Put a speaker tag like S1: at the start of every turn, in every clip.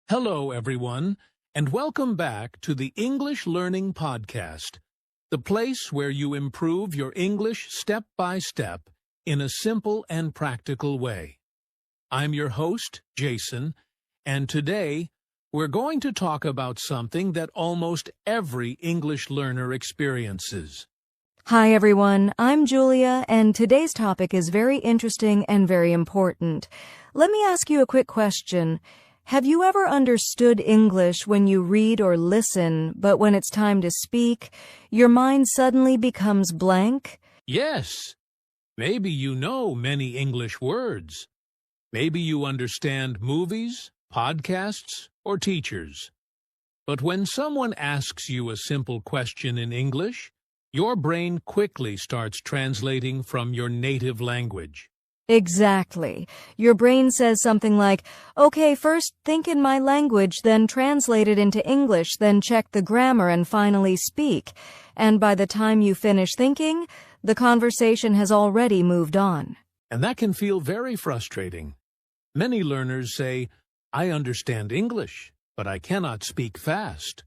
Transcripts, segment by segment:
S1: Hello, everyone, and welcome back to the English Learning Podcast, the place where you improve your English step by step in a simple and practical way. I'm your host, Jason, and today we're going to talk about something that almost every English learner experiences.
S2: Hi everyone, I'm Julia, and today's topic is very interesting and very important. Let me ask you a quick question. Have you ever understood English when you read or listen, but when it's time to speak, your mind suddenly becomes blank?
S1: Yes. Maybe you know many English words. Maybe you understand movies, podcasts, or teachers. But when someone asks you a simple question in English, your brain quickly starts translating from your native language.
S2: Exactly. Your brain says something like, okay, first think in my language, then translate it into English, then check the grammar and finally speak. And by the time you finish thinking, the conversation has already moved on.
S1: And that can feel very frustrating. Many learners say, I understand English, but I cannot speak fast.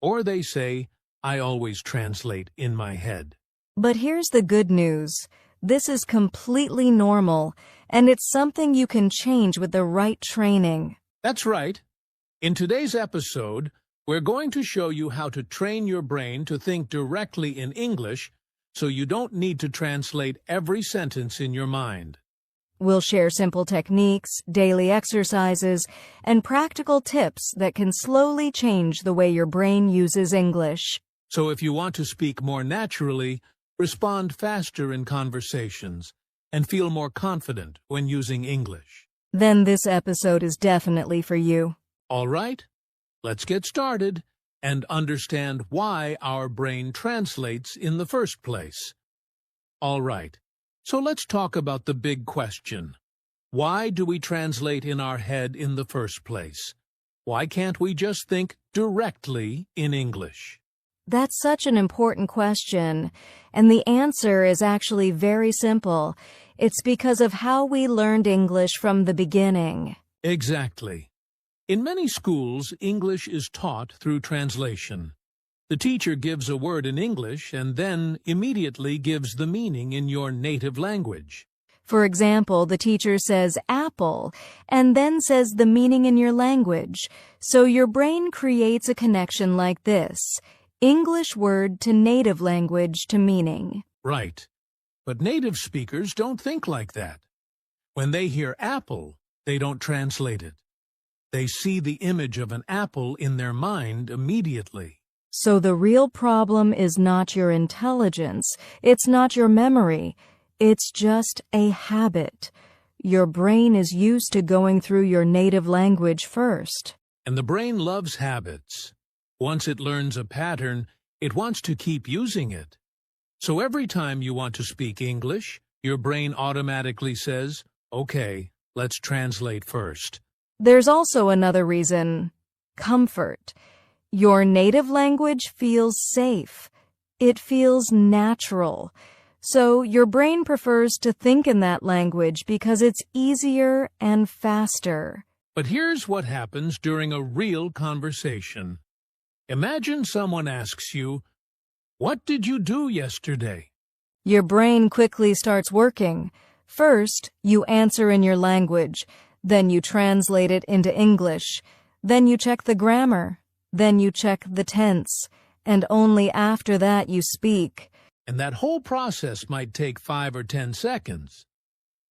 S1: Or they say, I always translate in my head.
S2: But here's the good news. This is completely normal, and it's something you can change with the right training.
S1: That's right. In today's episode, we're going to show you how to train your brain to think directly in English so you don't need to translate every sentence in your mind.
S2: We'll share simple techniques, daily exercises, and practical tips that can slowly change the way your brain uses English.
S1: So if you want to speak more naturally, respond faster in conversations, and feel more confident when using English,
S2: then this episode is definitely for you.
S1: All right, let's get started and understand why our brain translates in the first place. All right, so let's talk about the big question. Why do we translate in our head in the first place? Why can't we just think directly in English?
S2: That's such an important question, and the answer is actually very simple. It's because of how we learned English from the beginning.
S1: Exactly. In many schools, English is taught through translation. The teacher gives a word in English and then immediately gives the meaning in your native language.
S2: For example, the teacher says apple and then says the meaning in your language. So your brain creates a connection like this. English word to native language to meaning.
S1: Right. But native speakers don't think like that. When they hear apple, they don't translate it. They see the image of an apple in their mind immediately.
S2: So the real problem is not your intelligence. It's not your memory. It's just a habit. Your brain is used to going through your native language first.
S1: And the brain loves habits. Once it learns a pattern, it wants to keep using it. So every time you want to speak English, your brain automatically says, okay, let's translate first.
S2: There's also another reason. Comfort. Your native language feels safe. It feels natural. So your brain prefers to think in that language because it's easier and faster.
S1: But here's what happens during a real conversation. Imagine someone asks you, what did you do yesterday?
S2: Your brain quickly starts working. First, you answer in your language. Then you translate it into English. Then you check the grammar. Then you check the tense. And only after that you speak.
S1: And that whole process might take 5 or 10 seconds.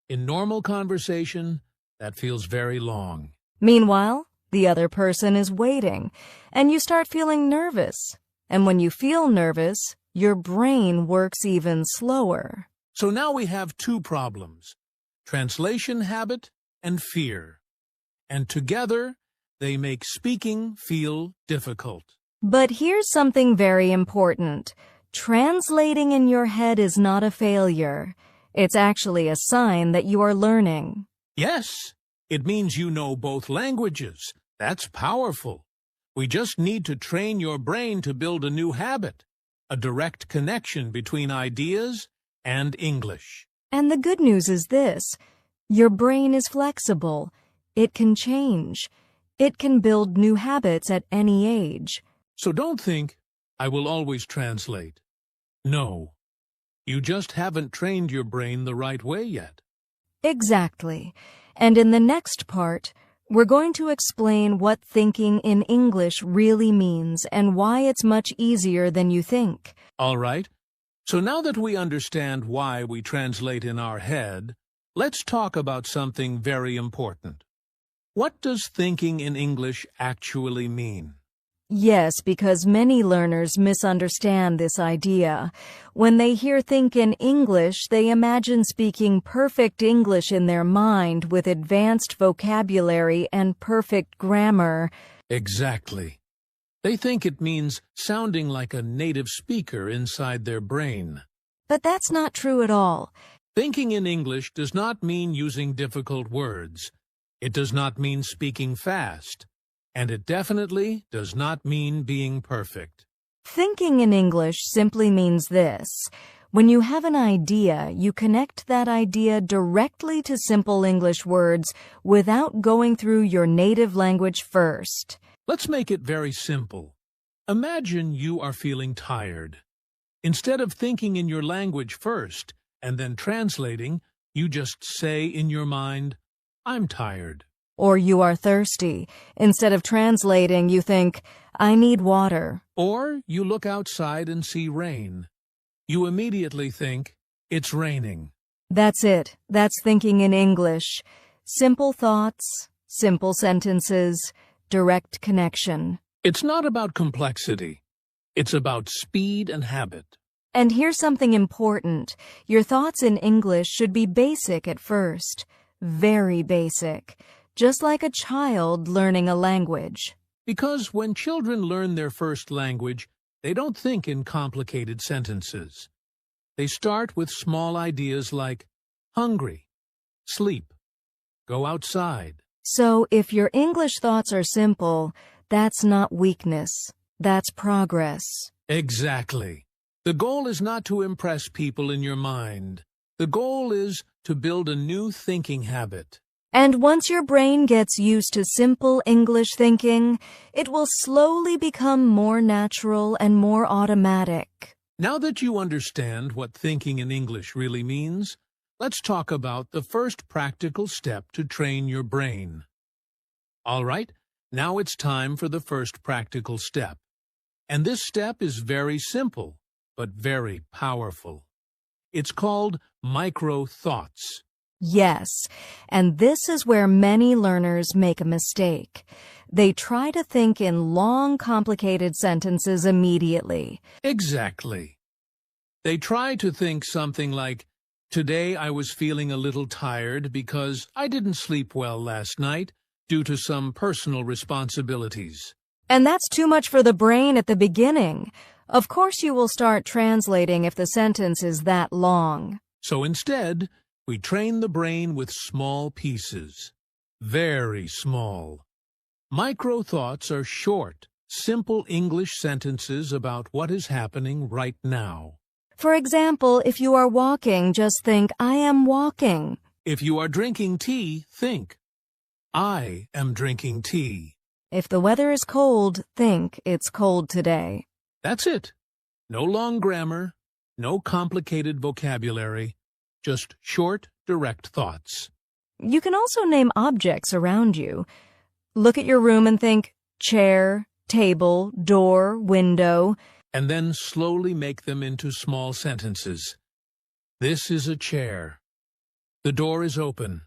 S1: In normal conversation, that feels very long.
S2: Meanwhile, the other person is waiting, and you start feeling nervous. And when you feel nervous, your brain works even slower.
S1: So now we have two problems, translation habit and fear. And together, they make speaking feel difficult.
S2: But here's something very important. Translating in your head is not a failure. It's actually a sign that you are learning.
S1: Yes. It means you know both languages. That's powerful. We just need to train your brain to build a new habit, a direct connection between ideas and English.
S2: And the good news is this. Your brain is flexible. It can change. It can build new habits at any age.
S1: So don't think, I will always translate. No, you just haven't trained your brain the right way yet.
S2: Exactly. And in the next part, we're going to explain what thinking in English really means and why it's much easier than you think.
S1: All right. So now that we understand why we translate in our head, let's talk about something very important. What does thinking in English actually mean?
S2: Yes, because many learners misunderstand this idea. When they hear think in English, they imagine speaking perfect English in their mind with advanced vocabulary and perfect grammar.
S1: Exactly. They think it means sounding like a native speaker inside their brain.
S2: But that's not true at all.
S1: Thinking in English does not mean using difficult words. It does not mean speaking fast. And it definitely does not mean being perfect.
S2: Thinking in English simply means this. When you have an idea, you connect that idea directly to simple English words without going through your native language first.
S1: Let's make it very simple. Imagine you are feeling tired. Instead of thinking in your language first and then translating, you just say in your mind, I'm tired.
S2: Or you are thirsty. Instead of translating, you think, I need water.
S1: Or you look outside and see rain. You immediately think, it's raining.
S2: That's it. That's thinking in English. Simple thoughts, simple sentences, direct connection.
S1: It's not about complexity. It's about speed and habit.
S2: And here's something important. Your thoughts in English should be basic at first. Very basic. Just like a child learning a language.
S1: Because when children learn their first language, they don't think in complicated sentences. They start with small ideas like hungry, sleep, go outside.
S2: So if your English thoughts are simple, that's not weakness. That's progress.
S1: Exactly. The goal is not to impress people in your mind. The goal is to build a new thinking habit.
S2: And once your brain gets used to simple English thinking, it will slowly become more natural and more automatic.
S1: Now that you understand what thinking in English really means, let's talk about the first practical step to train your brain. All right, now it's time for the first practical step. And this step is very simple, but very powerful. It's called micro-thoughts.
S2: Yes, and this is where many learners make a mistake. They try to think in long, complicated sentences immediately.
S1: Exactly. They try to think something like, today I was feeling a little tired because I didn't sleep well last night due to some personal responsibilities.
S2: And that's too much for the brain at the beginning. Of course you will start translating if the sentence is that long.
S1: So instead, we train the brain with small pieces. Very small. Micro-thoughts are short, simple English sentences about what is happening right now.
S2: For example, if you are walking, just think, I am walking.
S1: If you are drinking tea, think, I am drinking tea.
S2: If the weather is cold, think, it's cold today.
S1: That's it. No long grammar, no complicated vocabulary, just short, direct thoughts.
S2: You can also name objects around you. Look at your room and think, chair, table, door, window.
S1: And then slowly make them into small sentences. This is a chair. The door is open.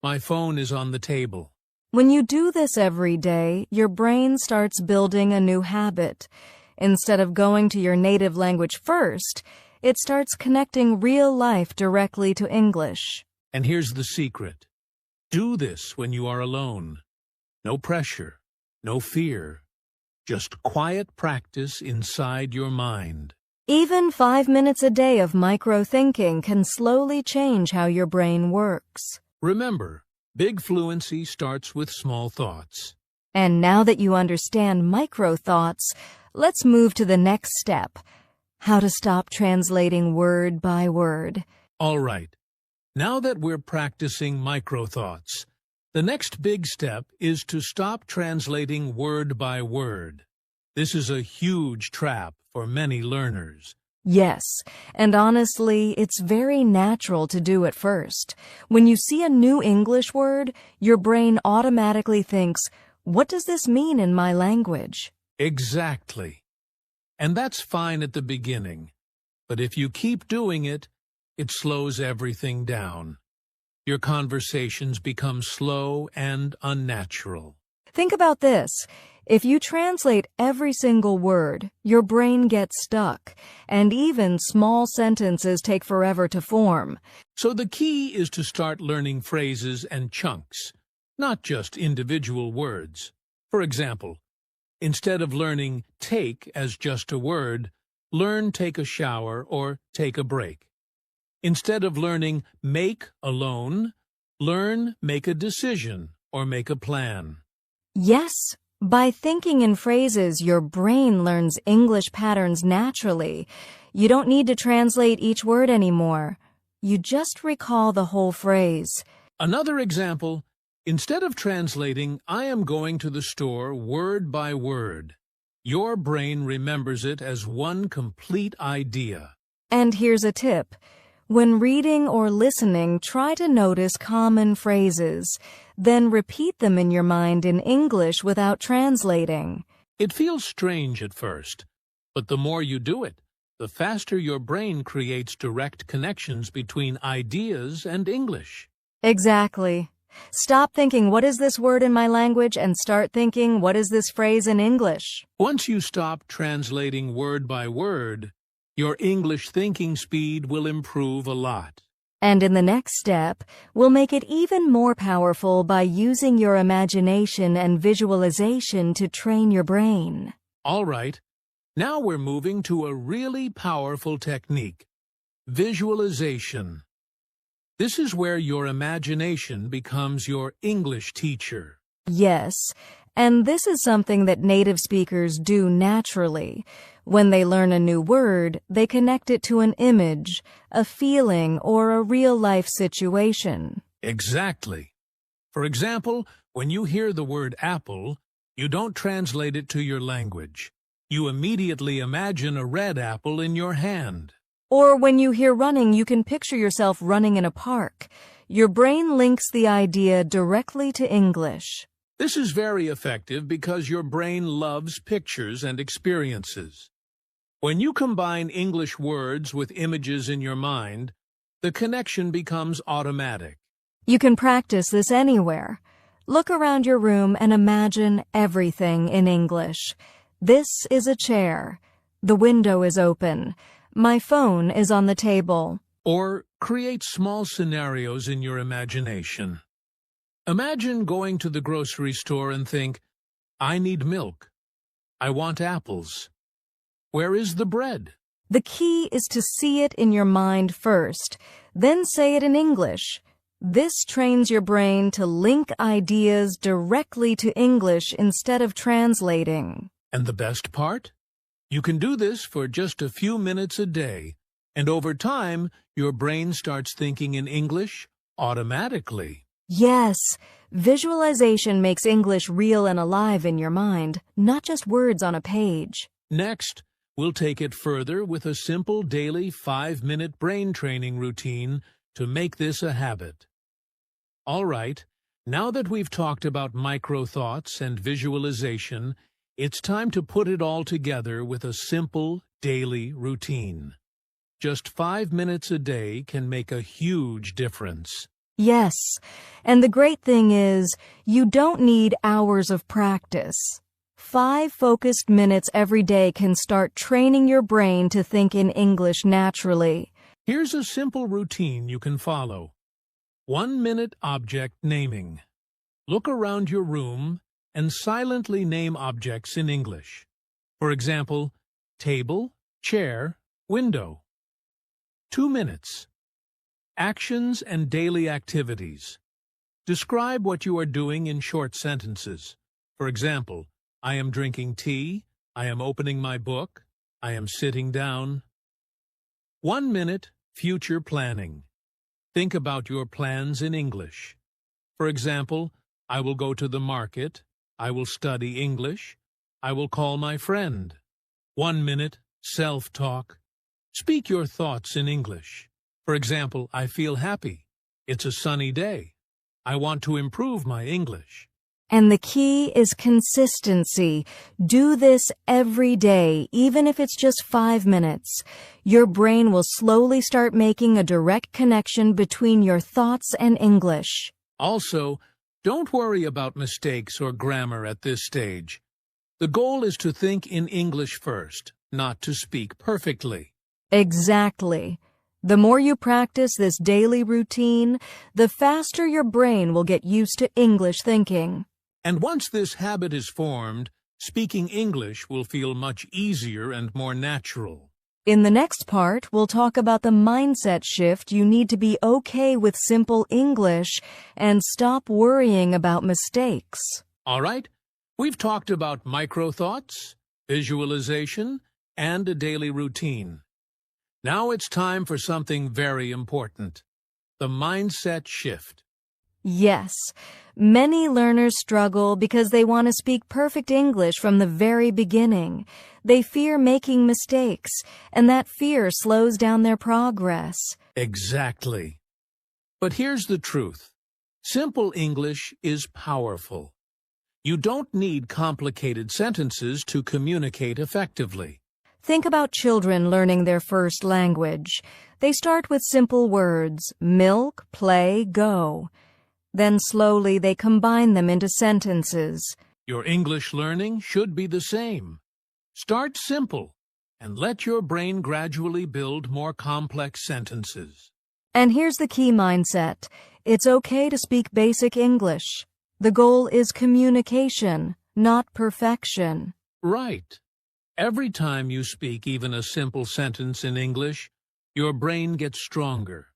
S1: My phone is on the table.
S2: When you do this every day, your brain starts building a new habit. Instead of going to your native language first, it starts connecting real life directly to English.
S1: And here's the secret. Do this when you are alone. No pressure, no fear. Just quiet practice inside your mind.
S2: Even 5 minutes a day of micro-thinking can slowly change how your brain works.
S1: Remember, big fluency starts with small thoughts.
S2: And now that you understand micro-thoughts, let's move to the next step. How to stop translating word by word.
S1: All right. Now that we're practicing micro-thoughts, The next big step is to stop translating word by word. This is a huge trap for many learners.
S2: Yes, and honestly, it's very natural to do at first. When you see a new English word, your brain automatically thinks, "What does this mean in my language?"
S1: Exactly. And that's fine at the beginning. But if you keep doing it, it slows everything down. Your conversations become slow and unnatural.
S2: Think about this. If you translate every single word, your brain gets stuck, and even small sentences take forever to form.
S1: So the key is to start learning phrases and chunks, not just individual words. For example, instead of learning take as just a word, learn take a shower or take a break. Instead of learning make alone, learn make a decision or make a plan.
S2: Yes, by thinking in phrases, your brain learns English patterns naturally. You don't need to translate each word anymore. You just recall the whole phrase.
S1: Another example, instead of translating "I am going to the store" word by word, your brain remembers it as one complete idea.
S2: And here's a tip. When reading or listening, try to notice common phrases. Then repeat them in your mind in English without translating.
S1: It feels strange at first, but the more you do it, the faster your brain creates direct connections between ideas and English.
S2: Exactly. Stop thinking, "What is this word in my language?" and start thinking, "What is this phrase in English?"
S1: Once you stop translating word by word, your English thinking speed will improve a lot.
S2: And in the next step, we'll make it even more powerful by using your imagination and visualization to train your brain.
S1: All right, now we're moving to a really powerful technique, visualization. This is where your imagination becomes your English teacher.
S2: Yes, and this is something that native speakers do naturally. When they learn a new word, they connect it to an image, a feeling, or a real-life situation.
S1: Exactly. For example, when you hear the word apple, you don't translate it to your language. You immediately imagine a red apple in your hand.
S2: Or when you hear running, you can picture yourself running in a park. Your brain links the idea directly to English.
S1: This is very effective because your brain loves pictures and experiences. When you combine English words with images in your mind, the connection becomes automatic.
S2: You can practice this anywhere. Look around your room and imagine everything in English. This is a chair. The window is open. My phone is on the table.
S1: Or create small scenarios in your imagination. Imagine going to the grocery store and think, "I need milk. I want apples. Where is the bread?"
S2: The key is to see it in your mind first, then say it in English. This trains your brain to link ideas directly to English instead of translating.
S1: And the best part? You can do this for just a few minutes a day, and over time, your brain starts thinking in English automatically.
S2: Yes, visualization makes English real and alive in your mind, not just words on a page.
S1: Next, we'll take it further with a simple daily 5-minute brain training routine to make this a habit. All right, now that we've talked about micro-thoughts and visualization, it's time to put it all together with a simple daily routine. Just 5 minutes a day can make a huge difference.
S2: Yes, and the great thing is, you don't need hours of practice. 5 focused minutes every day can start training your brain to think in English naturally.
S1: Here's a simple routine you can follow. 1-minute object naming. Look around your room and silently name objects in English. For example, table, chair, window. 2 minutes. Actions and daily activities. Describe what you are doing in short sentences. For example, I am drinking tea, I am opening my book, I am sitting down. 1 minute, future planning. Think about your plans in English. For example, I will go to the market. I will study English. I will call my friend. 1 minute, self-talk. Speak your thoughts in English. For example, I feel happy. It's a sunny day. I want to improve my English.
S2: And the key is consistency. Do this every day, even if it's just 5 minutes. Your brain will slowly start making a direct connection between your thoughts and English.
S1: Also, don't worry about mistakes or grammar at this stage. The goal is to think in English first, not to speak perfectly.
S2: Exactly. The more you practice this daily routine, the faster your brain will get used to English thinking.
S1: And once this habit is formed, speaking English will feel much easier and more natural.
S2: In the next part, we'll talk about the mindset shift you need to be okay with simple English and stop worrying about mistakes.
S1: All right, we've talked about micro-thoughts, visualization, and a daily routine. Now it's time for something very important, the mindset shift.
S2: Yes, many learners struggle because they want to speak perfect English from the very beginning. They fear making mistakes, and that fear slows down their progress.
S1: Exactly. But here's the truth. Simple English is powerful. You don't need complicated sentences to communicate effectively.
S2: Think about children learning their first language. They start with simple words, milk, play, go. Then slowly they combine them into sentences.
S1: Your English learning should be the same. Start simple and let your brain gradually build more complex sentences.
S2: And here's the key mindset. It's okay to speak basic English. The goal is communication, not perfection.
S1: Right. Every time you speak even a simple sentence in English, your brain gets stronger.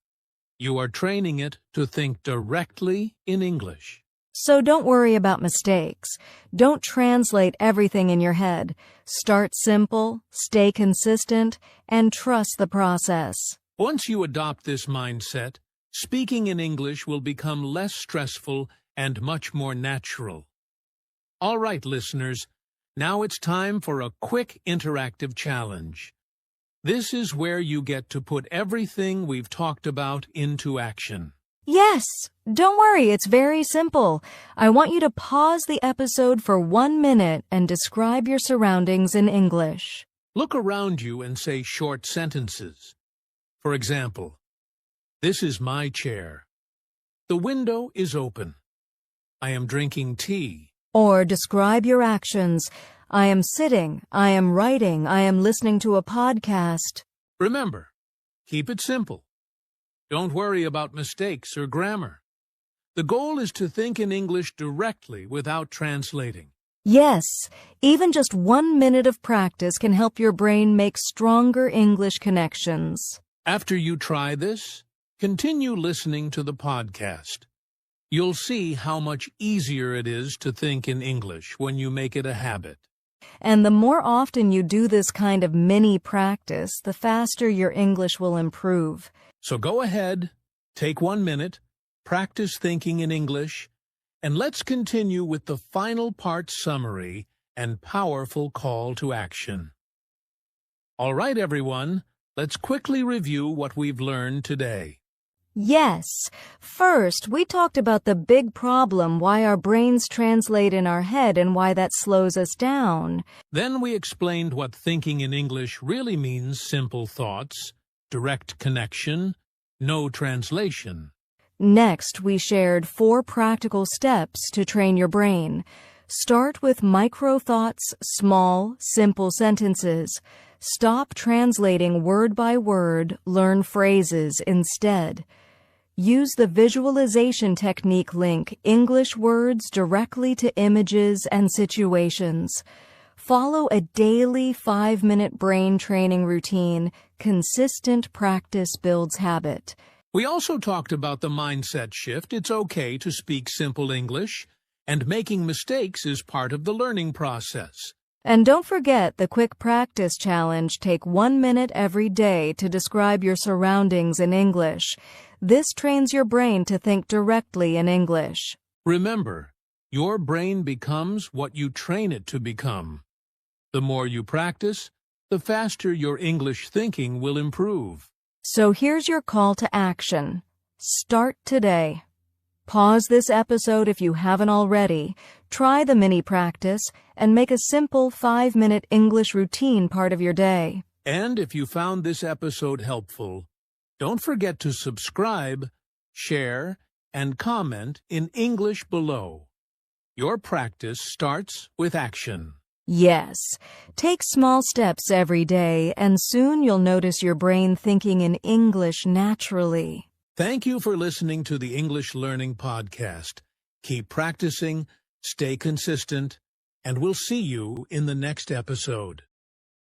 S1: You are training it to think directly in English.
S2: So don't worry about mistakes. Don't translate everything in your head. Start simple, stay consistent, and trust the process.
S1: Once you adopt this mindset, speaking in English will become less stressful and much more natural. All right, listeners, now it's time for a quick interactive challenge. This is where you get to put everything we've talked about into action.
S2: Yes, don't worry, it's very simple. I want you to pause the episode for 1 minute and describe your surroundings in English.
S1: Look around you and say short sentences. For example, this is my chair. The window is open. I am drinking tea.
S2: Or describe your actions. I am sitting, I am writing, I am listening to a podcast.
S1: Remember, keep it simple. Don't worry about mistakes or grammar. The goal is to think in English directly without translating.
S2: Yes, even just 1 minute of practice can help your brain make stronger English connections.
S1: After you try this, continue listening to the podcast. You'll see how much easier it is to think in English when you make it a habit.
S2: And the more often you do this kind of mini practice, the faster your English will improve.
S1: So go ahead, take 1 minute, practice thinking in English, and let's continue with the final part summary and powerful call to action. All right, everyone, let's quickly review what we've learned today.
S2: Yes. First, we talked about the big problem, why our brains translate in our head and why that slows us down.
S1: Then we explained what thinking in English really means: simple thoughts, direct connection, no translation.
S2: Next, we shared 4 practical steps to train your brain. Start with micro-thoughts, small, simple sentences. Stop translating word by word, learn phrases instead. Use the visualization technique link, English words directly to images and situations. Follow a daily 5-minute brain training routine. Consistent practice builds habit.
S1: We also talked about the mindset shift. It's okay to speak simple English, and making mistakes is part of the learning process.
S2: And don't forget the quick practice challenge. Take 1 minute every day to describe your surroundings in English. This trains your brain to think directly in English.
S1: Remember, Your brain becomes what you train it to become. The more you practice, the faster your English thinking will improve.
S2: So here's your call to action. Start today. Pause this episode if you haven't already, try the mini practice, and make a simple 5-minute English routine part of your day.
S1: And if you found this episode helpful, don't forget to subscribe, share, and comment in English below. Your practice starts with action.
S2: Yes, take small steps every day, and soon you'll notice your brain thinking in English naturally.
S1: Thank you for listening to the English Learning Podcast. Keep practicing, stay consistent, and we'll see you in the next episode.